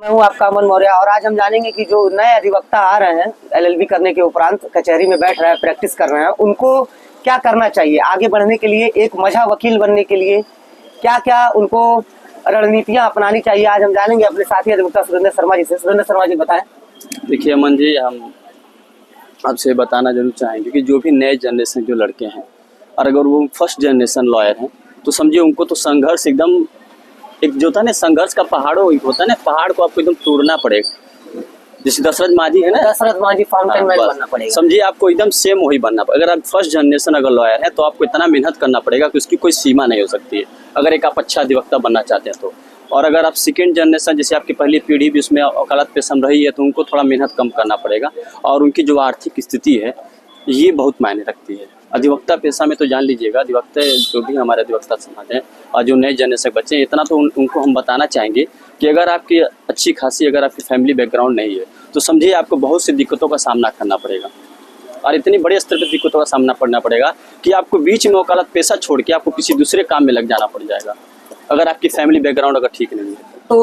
मैं हूँ आपका अमन मौर्य और आज हम जानेंगे कि जो नए अधिवक्ता आ रहे हैं एलएलबी करने के उपरांत कचहरी में बैठ रहे हैं, प्रैक्टिस कर रहे हैं, उनको क्या करना चाहिए आगे बढ़ने के लिए, एक मझा वकील बनने के लिए क्या क्या उनको रणनीतियां अपनानी चाहिए। आज हम जानेंगे अपने साथी अधिवक्ता सुरेंद्र शर्मा जी से। सुरेंद्र शर्मा जी बताएं। देखिए अमन जी, हम आपसे बताना जरूर चाहेंगे कि जो भी नए जनरेशन जो लड़के हैं और अगर वो फर्स्ट जनरेशन लॉयर हैं तो समझिए उनको तो संघर्ष एकदम एक जो होता है ना, संघर्ष का पहाड़ों होता है ना, पहाड़ को आपको एकदम तोड़ना पड़ेगा। जैसे दशरथ मांझी है ना, दशरथ मांझी फाउंटेन मैन बनना पड़ेगा। समझिए आपको एकदम सेम वही बनना पड़ेगा। अगर आप फर्स्ट जनरेशन अगर लॉयर है तो आपको इतना मेहनत करना पड़ेगा कि उसकी कोई सीमा नहीं हो सकती है, अगर एक आप अच्छा अधिवक्ता बनना चाहते हैं तो। और अगर आप सेकेंड जनरेशन, जैसे आपकी पहली पीढ़ी भी उसमें वकालत पे सम रही है, तो उनको थोड़ा मेहनत कम करना पड़ेगा। और उनकी जो आर्थिक स्थिति है ये बहुत मायने रखती है। अधिवक्ता पेशा में तो जान लीजिएगा, अधिवक्ता जो भी हमारे अधिवक्ता समाज हैं और जो नए जनरेशन बच्चे हैं, इतना तो उनको हम बताना चाहेंगे कि अगर आपकी अच्छी खासी अगर आपकी फैमिली बैकग्राउंड नहीं है तो समझिए आपको बहुत सी दिक्कतों का सामना करना पड़ेगा और इतनी बड़े स्तर पर दिक्कतों का सामना करना पड़ेगा कि आपको बीच में वकालत पेशा छोड़ के आपको किसी दूसरे काम में लग जाना पड़ जाएगा अगर आपकी फैमिली बैकग्राउंड अगर ठीक नहीं है तो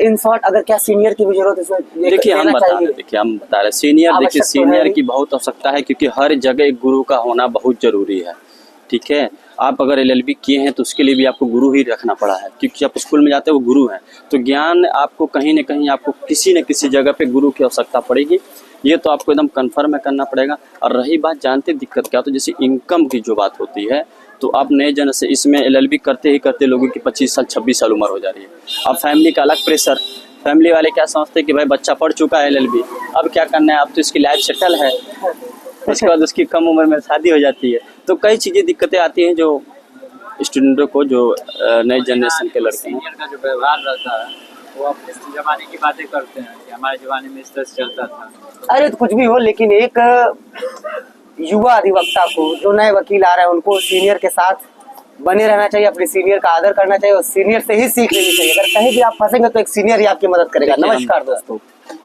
इन शॉर्ट अगर क्या सीनियर की भी जरूरत है? देखिए हम बता रहे हैं सीनियर, देखिए सीनियर की बहुत आवश्यकता है क्योंकि हर जगह एक गुरु का होना बहुत जरूरी है। ठीक है, आप अगर एलएलबी किए हैं तो उसके लिए भी आपको गुरु ही रखना पड़ा है, क्योंकि आप स्कूल में जाते हैं वो गुरु हैं, तो ज्ञान आपको कहीं ना कहीं आपको किसी न किसी जगह पे गुरु की आवश्यकता पड़ेगी। ये तो आपको एकदम कन्फर्म है करना पड़ेगा। और रही बात जानते दिक्कत क्या, तो जैसे इनकम की जो बात होती है, तो आप नए जन से इसमें एलएलबी करते ही करते लोगों की 25 साल 26 साल उम्र हो जा रही है। अब फैमिली का अलग प्रेशर, फैमिली वाले क्या समझते हैं कि भाई बच्चा पढ़ चुका है एलएलबी, अब क्या करना है, अब तो इसकी लाइफ सेटल है, उसके बाद उसकी कम उम्र में शादी हो जाती है। तो कई चीज़ें दिक्कतें आती हैं जो स्टूडेंटों को, जो नए जनरेशन के लड़के हैं। सीनियर का जो व्यवहार रहता है वो अपने जमाने की बातें करते हैं कि हमारे जमाने में इस तरह से चलता था। अरे तो कुछ भी हो, लेकिन एक युवा अधिवक्ता को, जो नए वकील आ रहे हैं, उनको सीनियर के साथ बने रहना चाहिए, अपने सीनियर का आदर करना चाहिए और सीनियर से ही सीख लेनी चाहिए। अगर कहीं भी आप फंसेंगे तो एक सीनियर ही आपकी मदद करेगा। नमस्कार दोस्तों।